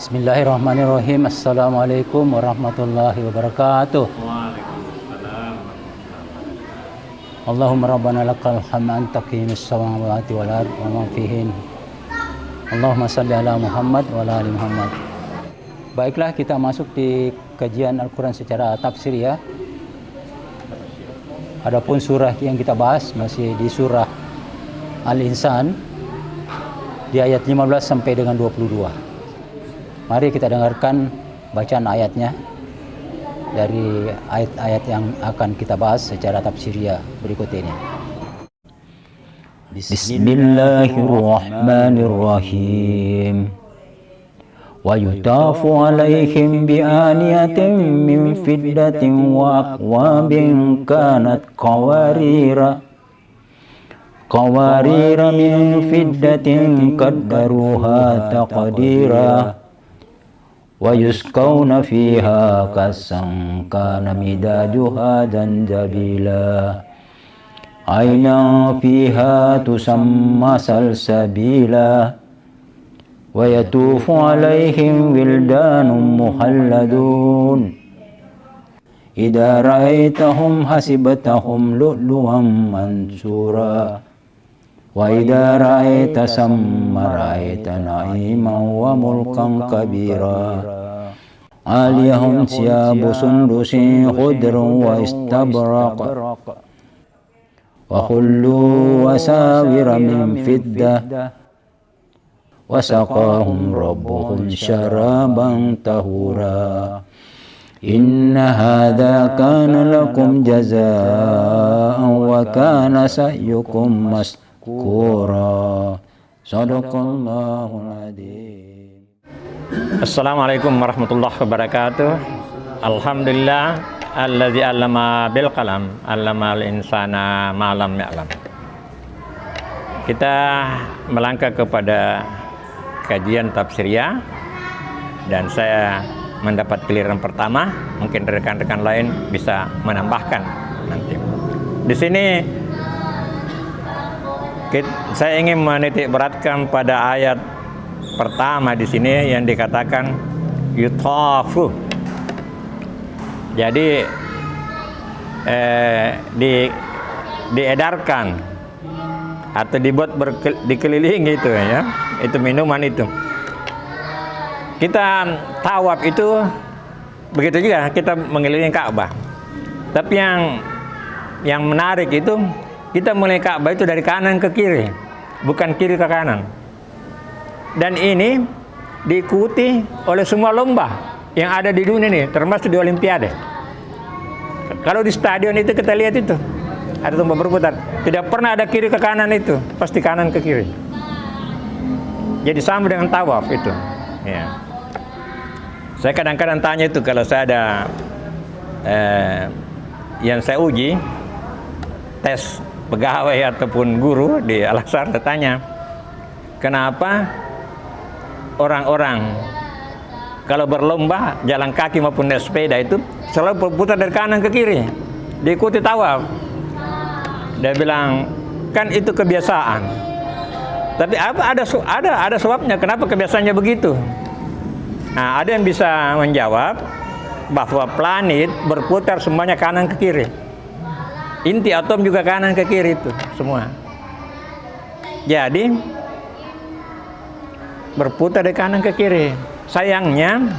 Bismillahirrahmanirrahim. Assalamualaikum warahmatullahi wabarakatuh. Waalaikumsalam. Allahumma rabbana lakal hamd anta qiyamis samawati wal ard wa man fihin. Allahumma salli ala Muhammad wa ala ali Muhammad. Baiklah, kita masuk di kajian Al-Quran secara tafsir ya. Adapun surah yang kita bahas masih di surah Al-Insan di ayat 15 sampai dengan 22. Mari kita dengarkan bacaan ayatnya dari ayat-ayat yang akan kita bahas secara tafsiriyah berikut ini. Bismillahirrahmanirrahim. Wa yutafu alaihim bi aniyatin min fiddatin wa aqwabin kanat qawarira min fiddatin qaddaruha taqdira wa yusqawna fiha kasan kana midajuha zanjabila aynan fiha tusamma salsabila wa yatufu alaihim wildanun muhalladun idza ra'aitahum hasibatahum lu'luwan mansura wa idza ra'aita samma ra'aita na'iman wa mulkan kabira aliyahum siyabu sundusin khudrun wa istabraq wa khullu wasawira min fiddah wa saqahum rabbuhum syaraban tahura inna hadha kana lakum jazaa'an wa kana sa'yukum mashkura. Shadaqallahul adzim. Assalamualaikum warahmatullahi wabarakatuh. Alhamdulillah alladzi 'allama bil qalam 'allamal insana ma lam ya'lam. Kita melangkah kepada kajian tafsiriyah dan saya mendapat giliran pertama, mungkin rekan-rekan lain bisa menambahkan nanti. Di sini saya ingin menitik beratkan pada ayat pertama di sini yang dikatakan yutafu. Jadi diedarkan atau dibuat dikelilingi itu ya, itu minuman itu. Kita tawaf itu begitu juga, kita mengelilingi Ka'bah. Tapi yang menarik itu kita melihat Ka'bah itu dari kanan ke kiri, bukan kiri ke kanan. Dan ini diikuti oleh semua lomba yang ada di dunia ini, termasuk di Olimpiade. Kalau di stadion itu kita lihat itu ada lomba berputar, tidak pernah ada kiri ke kanan itu, pasti kanan ke kiri. Jadi sama dengan tawaf itu. Ya. Saya kadang-kadang tanya itu kalau saya ada yang saya uji tes pegawai ataupun guru di Al-Azhar, saya tanya kenapa orang-orang kalau berlomba jalan kaki maupun naik sepeda itu selalu berputar dari kanan ke kiri diikuti tawaf. Dia bilang kan itu kebiasaan, tapi ada sebabnya kenapa kebiasaannya begitu. Nah, ada yang bisa menjawab bahwa planet berputar semuanya kanan ke kiri. Inti atom juga kanan ke kiri itu semua. Jadi berputar dari kanan ke kiri. Sayangnya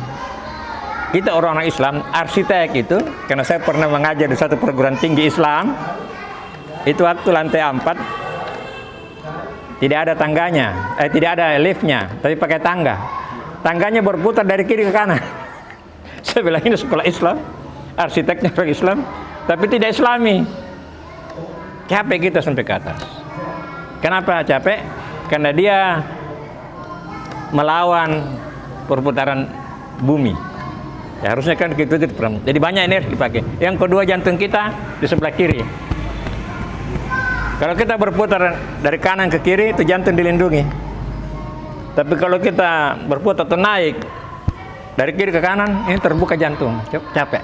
kita orang-orang Islam, arsitek itu, karena saya pernah mengajar di satu perguruan tinggi Islam, itu waktu lantai 4 tidak ada tangganya, tidak ada liftnya, tapi pakai tangga. Tangganya berputar dari kiri ke kanan. Saya bilang ini sekolah Islam, arsiteknya orang Islam, tapi tidak Islami. Capek kita sampai ke atas. Kenapa capek? Karena dia melawan perputaran bumi. Ya, harusnya kan gitu. Jadi banyak energi dipakai. Yang kedua, jantung kita di sebelah kiri. Kalau kita berputar dari kanan ke kiri, itu jantung dilindungi. Tapi kalau kita berputar atau naik dari kiri ke kanan, ini terbuka jantung, capek.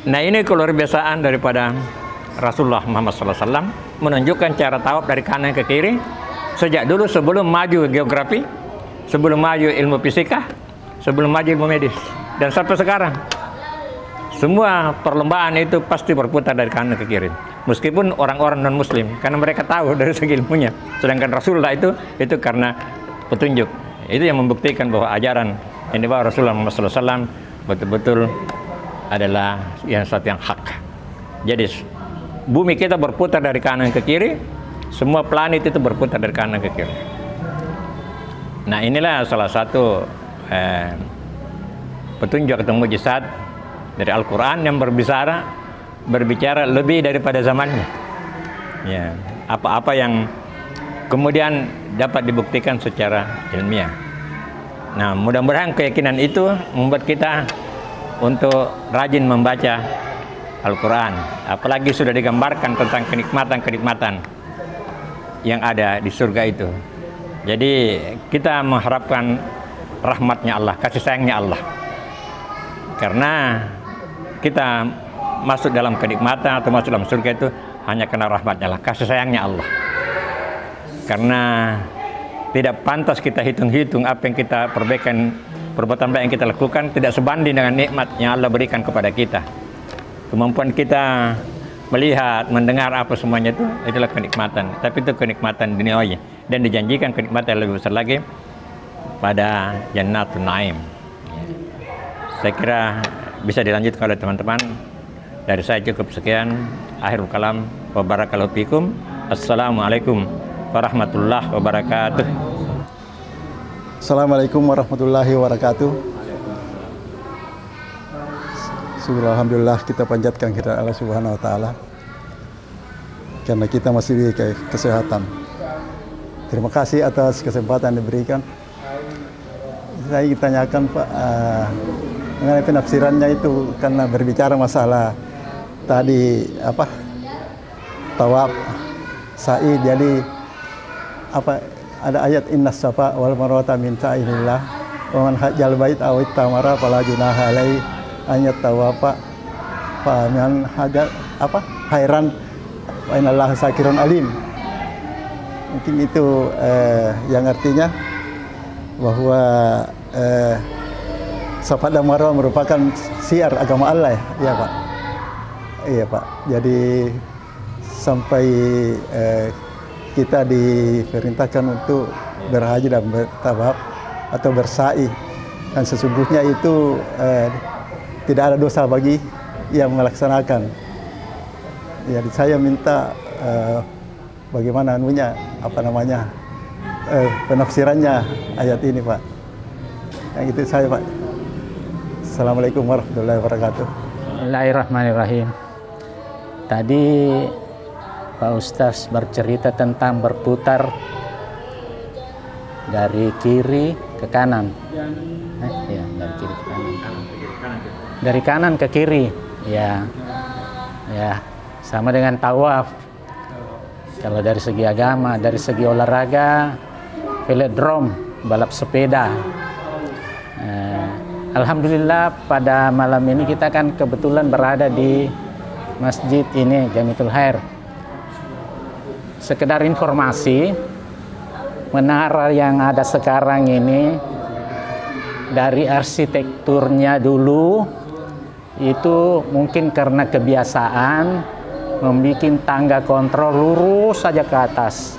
Nah, ini keluar biasaan daripada Rasulullah Muhammad SAW menunjukkan cara tawaf dari kanan ke kiri sejak dulu sebelum maju geografi sebelum maju ilmu fisika, sebelum maju ilmu medis, dan sampai sekarang semua perlombaan itu pasti berputar dari kanan ke kiri, meskipun orang-orang non muslim, karena mereka tahu dari segi ilmunya. Sedangkan Rasulullah itu karena petunjuk. Itu yang membuktikan bahwa ajaran yang dibawa Rasulullah Muhammad SAW betul-betul adalah yang satu yang hak. Jadi bumi kita berputar dari kanan ke kiri, semua planet itu berputar dari kanan ke kiri. Nah, inilah salah satu petunjuk atau mujizat dari Al-Quran yang berbicara lebih daripada zamannya. Ya, apa-apa yang kemudian dapat dibuktikan secara ilmiah. Nah, mudah-mudahan keyakinan itu membuat kita untuk rajin membaca Al-Quran. Apalagi sudah digambarkan tentang kenikmatan-kenikmatan yang ada di surga itu. Jadi kita mengharapkan rahmatnya Allah, kasih sayangnya Allah. Karena kita masuk dalam kenikmatan atau masuk dalam surga itu hanya karena rahmatnya Allah, kasih sayangnya Allah. Karena tidak pantas kita hitung-hitung apa yang kita perbuatan baik yang kita lakukan tidak sebanding dengan nikmat yang Allah berikan kepada kita. Kemampuan kita melihat, mendengar apa semuanya itu adalah kenikmatan. Tapi itu kenikmatan duniawi, dan dijanjikan kenikmatan yang lebih besar lagi pada Jannatun Naim. Saya kira bisa dilanjutkan oleh teman-teman. Dari saya cukup sekian. Akhirul kalam. Wa barakallahu fikum. Assalamualaikum warahmatullahi wabarakatuh. Assalamualaikum warahmatullahi wabarakatuh. Alhamdulillah, kita panjatkan kehadirat Allah Subhanahu wa taala karena kita masih diberi kesehatan. Terima kasih atas kesempatan yang diberikan. Saya ingin tanyakan Pak, mengenai penafsirannya itu, karena berbicara masalah tadi tawaf, sa'i, jadi ada ayat innas safa wal marwata min sa'ilillah wa man hajjal bait aw ittamara fala junaha alaihi an yatawafa fa man hajjal khairan wa innallaha syakirun alim. Mungkin itu yang artinya bahwa Safa dan Marwah merupakan syiar agama Allah, ya Pak. Iya Pak. Jadi sampai kita diperintahkan untuk berhaji dan bertawaf atau bersa'i, dan sesungguhnya itu tidak ada dosa bagi yang melaksanakan. Jadi saya minta bagaimana penafsirannya ayat ini Pak. Yang itu saya Pak. Assalamualaikum warahmatullahi wabarakatuh. Bismillahirrahmanirrahim. Tadi Pak Ustaz bercerita tentang berputar dari kiri ke kanan. Ya, dari kiri ke kanan. Dari kanan ke kiri. Ya. Ya, sama dengan tawaf. Kalau dari segi agama, dari segi olahraga, velodrome, balap sepeda. Alhamdulillah pada malam ini kita kan kebetulan berada di masjid ini, Jamiatul Khair. Sekedar informasi, menara yang ada sekarang ini dari arsitekturnya dulu itu mungkin karena kebiasaan membuat tangga kontrol lurus saja ke atas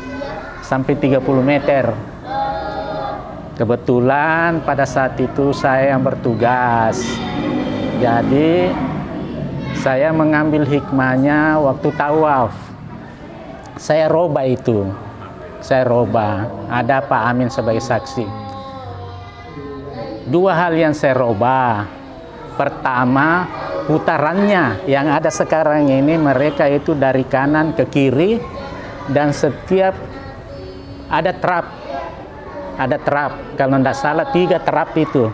sampai 30 meter. Kebetulan pada saat itu saya yang bertugas, jadi saya mengambil hikmahnya waktu tawaf. Saya robah itu, ada Pak Amin sebagai saksi. Dua hal yang saya robah. Pertama, putarannya yang ada sekarang ini mereka itu dari kanan ke kiri, dan setiap ada trap, kalau tidak salah 3 trap itu.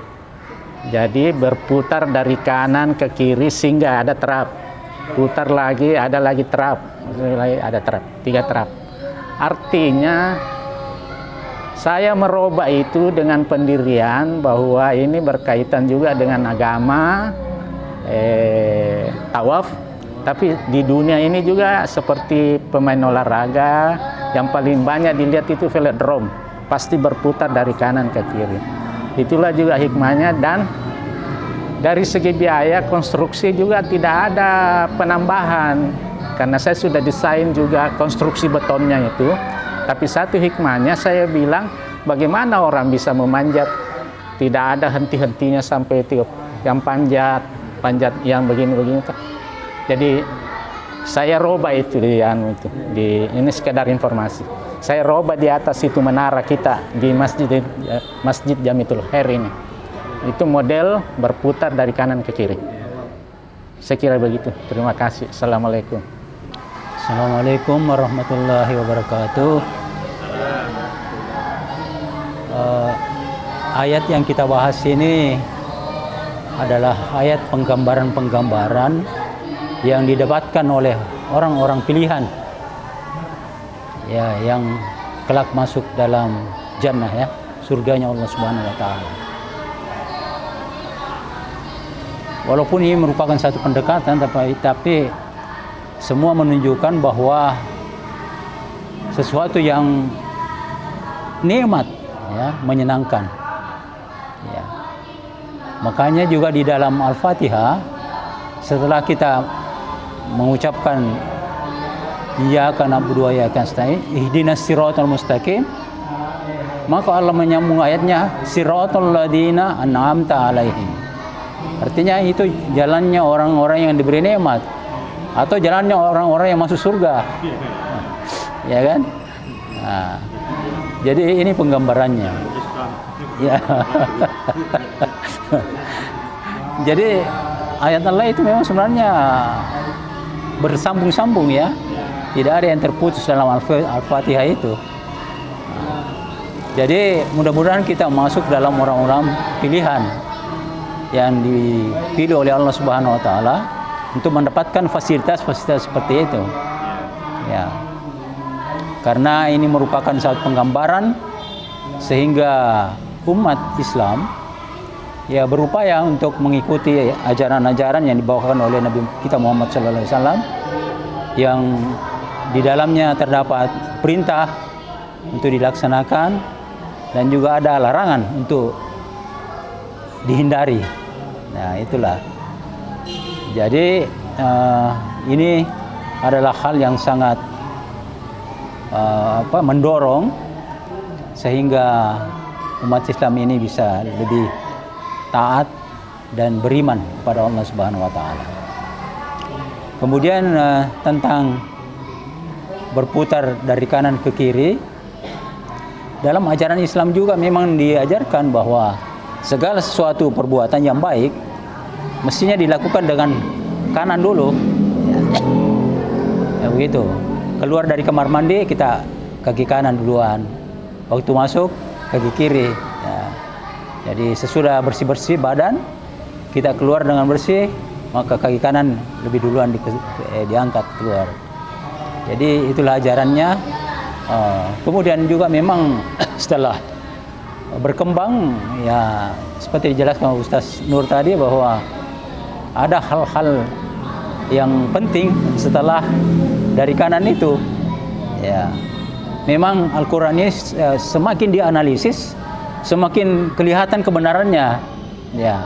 Jadi berputar dari kanan ke kiri sehingga ada trap, putar lagi ada lagi trap, ada trap, 3 trap. Artinya saya merubah itu dengan pendirian bahwa ini berkaitan juga dengan agama, tawaf, tapi di dunia ini juga seperti pemain olahraga yang paling banyak dilihat itu velodrome. pasti berputar dari kanan ke kiri. Itulah juga hikmahnya. Dan dari segi biaya konstruksi juga tidak ada penambahan, karena saya sudah desain juga konstruksi betonnya itu. Tapi satu hikmahnya saya bilang, bagaimana orang bisa memanjat tidak ada henti-hentinya sampai itu yang panjat yang begini-begini. Jadi saya roba itu ini sekedar informasi. Saya roba di atas itu menara kita di Masjid Jamitul Khair ini. Itu model berputar dari kanan ke kiri. Saya kira begitu. Terima kasih. Assalamualaikum. Assalamualaikum warahmatullahi wabarakatuh. Ayat yang kita bahas ini adalah ayat penggambaran-penggambaran yang didapatkan oleh orang-orang pilihan, ya, yang kelak masuk dalam jannah, ya, surganya Allah Subhanahu wa taala. Walaupun ini merupakan satu pendekatan, tapi semua menunjukkan bahwa sesuatu yang nikmat, ya, menyenangkan. Ya. Makanya juga di dalam Al-Fatihah, setelah kita mengucapkan Iyyaka na'budu wa iyyaka nasta'in ihdinas siratal mustaqim, maka Allah menyambung ayatnya siratal ladzina an'amta 'alaihim. Artinya itu jalannya orang-orang yang diberi nikmat, atau jalannya orang-orang yang masuk surga. Ya kan? Nah, jadi ini penggambarannya. Ya. Jadi ayat Allah itu memang sebenarnya bersambung-sambung, ya. Tidak ada yang terputus dalam Al-Fatihah itu. Jadi mudah-mudahan kita masuk dalam orang-orang pilihan yang dipilih oleh Allah Subhanahu wa taala untuk mendapatkan fasilitas-fasilitas seperti itu. Ya. Karena ini merupakan satu penggambaran sehingga umat Islam, ya, berupaya untuk mengikuti ajaran-ajaran yang dibawakan oleh Nabi kita Muhammad SAW, yang di dalamnya terdapat perintah untuk dilaksanakan dan juga ada larangan untuk dihindari. Nah, itulah. Jadi ini adalah hal yang sangat mendorong sehingga umat Islam ini bisa lebih taat dan beriman kepada Allah Subhanahu wa taala. Kemudian tentang berputar dari kanan ke kiri, dalam ajaran Islam juga memang diajarkan bahwa segala sesuatu perbuatan yang baik mestinya dilakukan dengan kanan dulu. Ya, begitu. Keluar dari kamar mandi kita kaki kanan duluan. Waktu masuk kaki kiri. Ya. Jadi sesudah bersih-bersih badan, kita keluar dengan bersih, maka kaki kanan lebih duluan diangkat keluar. Jadi itulah ajarannya. Kemudian juga memang setelah berkembang, ya, seperti dijelaskan Ustaz Nur tadi, bahwa ada hal-hal yang penting setelah dari kanan itu. Ya, memang Al-Quran ini semakin dianalisis, semakin kelihatan kebenarannya. Ya,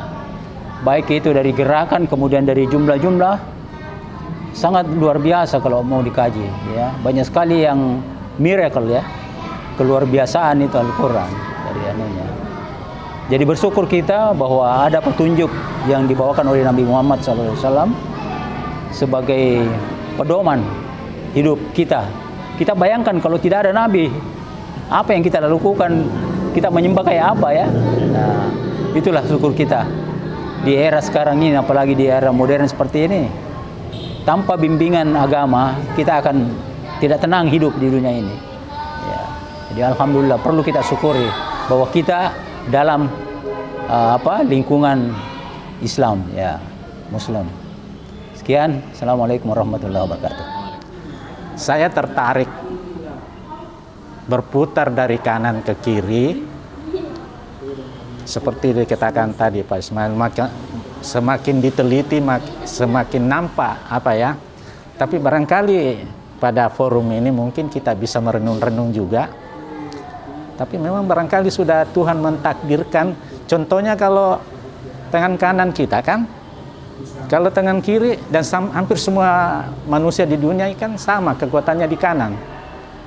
baik itu dari gerakan, kemudian dari jumlah-jumlah, sangat luar biasa kalau mau dikaji. Ya, banyak sekali yang miracle, ya, keluar biasaan itu Al-Quran dari anunya. Jadi bersyukur kita bahwa ada petunjuk yang dibawakan oleh Nabi Muhammad SAW sebagai pedoman hidup kita. Kita bayangkan kalau tidak ada Nabi, apa yang kita lakukan? Kita menyembah kayak apa, ya? Nah, itulah syukur kita di era sekarang ini, apalagi di era modern seperti ini. Tanpa bimbingan agama, kita akan tidak tenang hidup di dunia ini. Ya. Jadi alhamdulillah perlu kita syukuri bahwa kita dalam lingkungan Islam, ya, Muslim. Sekian, assalamualaikum warahmatullahi wabarakatuh. Saya tertarik berputar dari kanan ke kiri seperti dikatakan tadi Pak Ismail, semakin diteliti semakin nampak tapi barangkali pada forum ini mungkin kita bisa merenung-renung juga Tapi memang barangkali sudah Tuhan mentakdirkan. Contohnya kalau tangan kanan kita kan, kalau tangan kiri dan hampir semua manusia di dunia kan sama kekuatannya di kanan.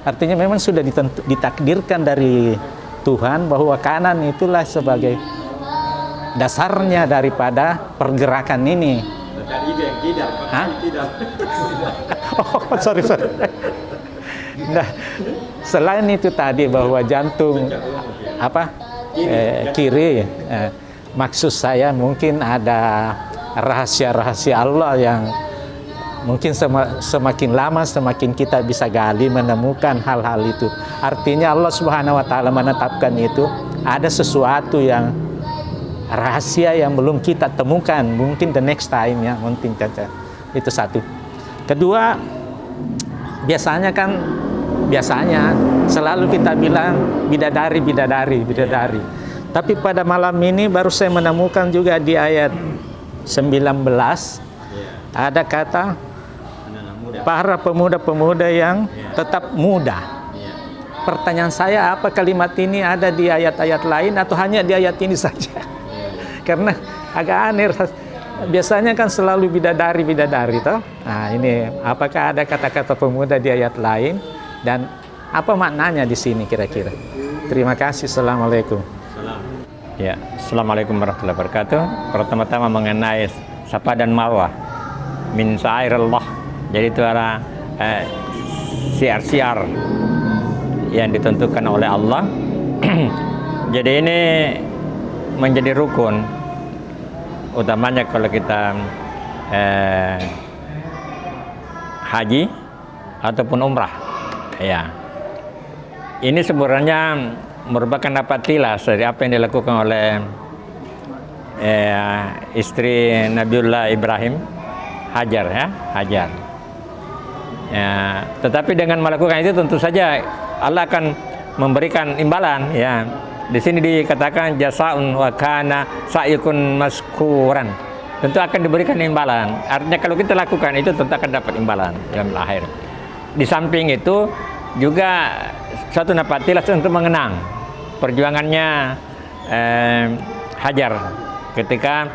Artinya memang sudah ditakdirkan dari Tuhan bahwa kanan itulah sebagai dasarnya daripada pergerakan ini. Oh, sorry. Nah, selain itu tadi bahwa jantung kiri, maksud saya mungkin ada rahasia-rahasia Allah yang mungkin semakin lama semakin kita bisa gali menemukan hal-hal itu. Artinya Allah Subhanahu wa taala menetapkan itu ada sesuatu yang rahasia yang belum kita temukan, mungkin the next time ya, mungkin caca. Itu satu. Kedua, biasanya selalu kita bilang bidadari. Tapi pada malam ini baru saya menemukan juga di ayat 19 ada kata para pemuda-pemuda yang tetap muda. Pertanyaan saya, apa kalimat ini ada di ayat-ayat lain atau hanya di ayat ini saja? Karena agak aneh. Biasanya kan selalu bidadari toh. Nah, ini apakah ada kata-kata pemuda di ayat lain dan apa maknanya di sini kira-kira? Terima kasih. Assalamualaikum. Ya, assalamualaikum warahmatullahi wabarakatuh. Pertama-tama mengenai Safa dan Marwah min sa'airallah. Jadi itu adalah siar-siar yang ditentukan oleh Allah. Jadi ini menjadi rukun. Utamanya kalau kita haji ataupun umrah, ya. Ini sebenarnya merupakan napatilas dari apa yang dilakukan oleh istri Nabiullah Ibrahim, Hajar, ya, Hajar. Ya, tetapi dengan melakukan itu tentu saja Allah akan memberikan imbalan, ya. Di sini dikatakan jasaun wa kana sa'yukun maskuran. Tentu akan diberikan imbalan. Artinya kalau kita lakukan itu tentu akan dapat imbalan yang akhir. Di samping itu juga satu napatilas untuk mengenang perjuangannya Hajar ketika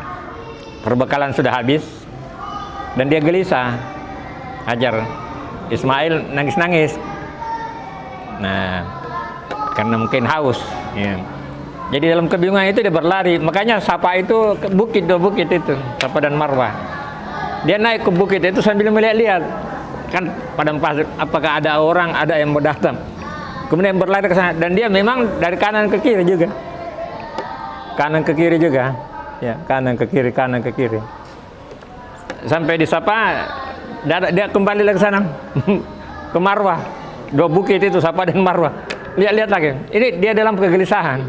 perbekalan sudah habis dan dia gelisah. Hajar, Ismail nangis-nangis. Nah, karena mungkin haus, ya. Jadi dalam kebingungan itu dia berlari. Makanya Safa itu dua bukit itu, Safa dan Marwah. Dia naik ke bukit itu sambil melihat-lihat, kan padang pasir, apakah ada orang, ada yang mau datang. Kemudian berlari ke sana dan dia memang dari kanan ke kiri juga, ya, kanan ke kiri. Sampai di Safa, dia kembali lagi ke sana, ke Marwah. Dua bukit itu Safa dan Marwah. Lihat-lihat lagi. Ini dia dalam kegelisahan.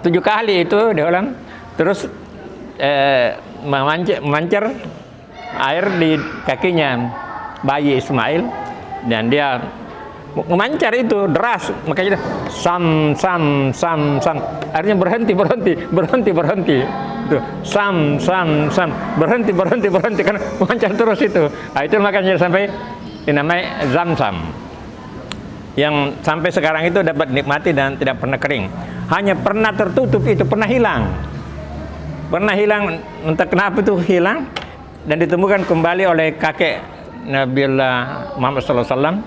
7 kali itu dia ulang. Terus memancar air di kakinya bayi Ismail dan dia memancar itu deras. Makanya sam. Artinya berhenti. Itu sam. Berhenti karena memancar terus itu. Nah, itu makanya sampai dinamai Zamzam. Yang sampai sekarang itu dapat dinikmati dan tidak pernah kering. Hanya pernah tertutup itu, pernah hilang, entah kenapa itu hilang dan ditemukan kembali oleh kakek Nabiullah Muhammad SAW,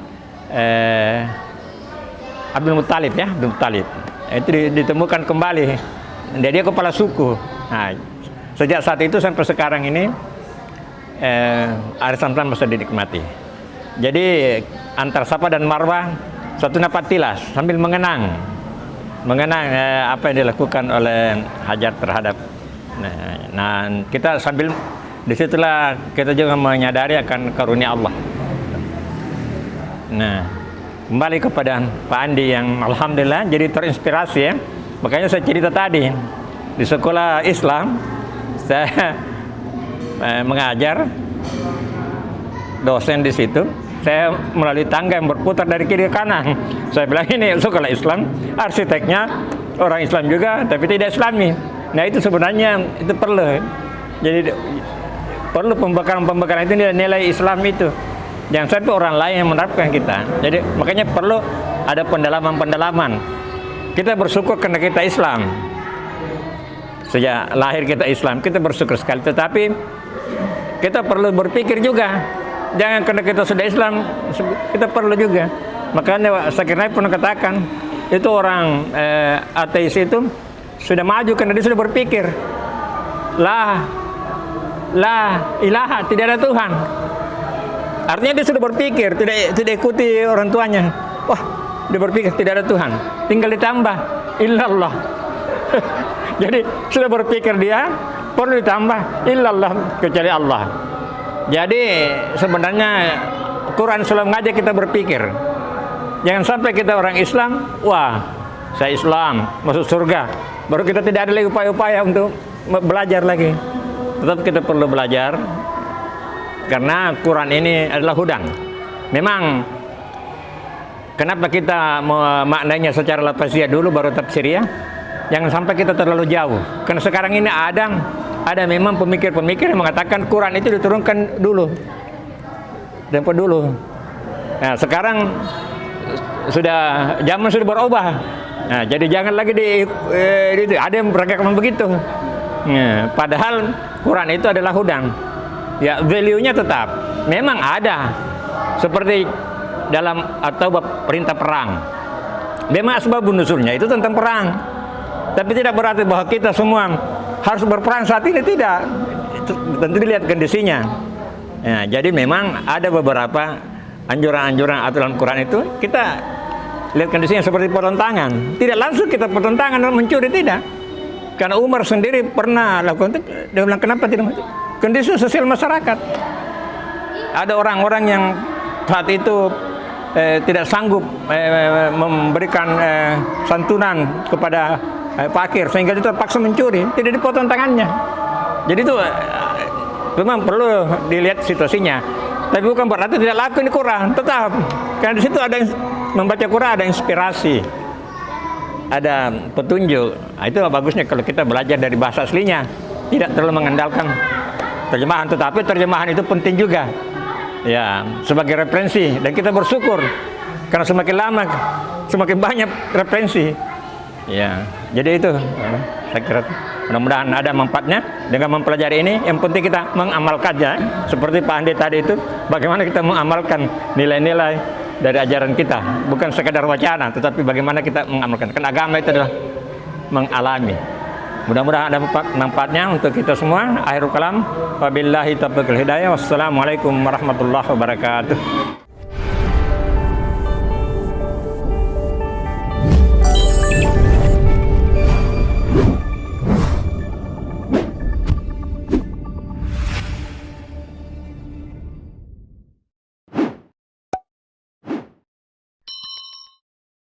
Abdul Muttalib, ya, Abdul Muttalib. Itu ditemukan kembali dan dia kepala suku. Nah, sejak saat itu sampai sekarang ini air Zamzam masih dinikmati. Jadi antar Safa dan Marwah satu napatilas sambil mengenang apa yang dilakukan oleh Hajar terhadap. Nah, kita sambil disitulah kita juga menyadari akan karunia Allah. Nah, kembali kepada Pak Andi yang alhamdulillah jadi terinspirasi, ya. Makanya saya cerita tadi di sekolah Islam saya mengajar, dosen di situ. Saya melalui tangga yang berputar dari kiri ke kanan. Saya bilang ini sekolah Islam, arsiteknya orang Islam juga, tapi tidak Islami. Nah itu sebenarnya itu perlu. Jadi perlu pembekalan itu nilai Islam itu. Jangan sampai orang lain yang menerapkan kita. Jadi makanya perlu ada pendalaman kita bersyukur karena kita Islam. Sejak lahir kita Islam, kita bersyukur sekali. Tetapi kita perlu berpikir juga. Jangan karena kita sudah Islam, kita perlu juga. Makanya Zakir Naik pernah katakan, itu orang ateis itu sudah maju karena dia sudah berpikir. La ilaha, tidak ada Tuhan. Artinya dia sudah berpikir, tidak ikuti orang tuanya. Wah, dia berpikir tidak ada Tuhan. Tinggal ditambah illallah. Jadi sudah berpikir dia, perlu ditambah illallah, kecuali Allah. Jadi sebenarnya Quran selalu mengajak kita berpikir. Jangan sampai kita orang Islam, wah saya Islam, masuk surga. Baru kita tidak ada lagi upaya-upaya untuk belajar lagi. Tetap kita perlu belajar, karena Quran ini adalah hudan. Memang kenapa kita memaknainya secara lafaziyah dulu baru tafsiriyah? Jangan sampai kita terlalu jauh. Karena sekarang ini ada memang pemikir-pemikir yang mengatakan Quran itu diturunkan dulu, tempo dulu. Nah, sekarang zaman sudah berubah. Nah, jadi jangan lagi ada yang beragam begitu. Nah, padahal Quran itu adalah hudan. Ya, value-nya tetap. Memang ada. Seperti dalam atau perintah perang. Memang asbabun nuzulnya itu tentang perang. Tapi tidak berarti bahwa kita semua harus berperang saat ini, tidak. Tentu dilihat kondisinya. Ya, jadi memang ada beberapa anjuran-anjuran aturan Quran itu kita lihat kondisinya seperti potong tangan. Tidak langsung kita potong tangan dan mencuri, tidak. Karena Umar sendiri pernah lakukan itu, dia bilang kenapa tidak? Kondisi sosial masyarakat. Ada orang-orang yang saat itu tidak sanggup memberikan santunan kepada fakir, sehingga dia terpaksa mencuri, tidak dipotong tangannya. Jadi itu memang perlu dilihat situasinya. Tapi bukan berarti tidak laku di Quran, tetap. Karena di situ ada membaca Quran, ada inspirasi, ada petunjuk. Nah, itu bagusnya kalau kita belajar dari bahasa aslinya, tidak terlalu mengandalkan terjemahan. Tetapi terjemahan itu penting juga, ya, sebagai referensi. Dan kita bersyukur karena semakin lama semakin banyak referensi. Ya, jadi itu saya kira mudah-mudahan ada manfaatnya dengan mempelajari ini. Yang penting kita mengamalkannya, seperti Pak Andi tadi itu, bagaimana kita mengamalkan nilai-nilai dari ajaran kita, bukan sekadar wacana, tetapi bagaimana kita mengamalkan. Karena agama itu adalah mengalami. Mudah-mudahan ada manfaatnya untuk kita semua. Akhirul kalam, wabillahi taufiq wal hidayah. Wassalamualaikum warahmatullahi wabarakatuh.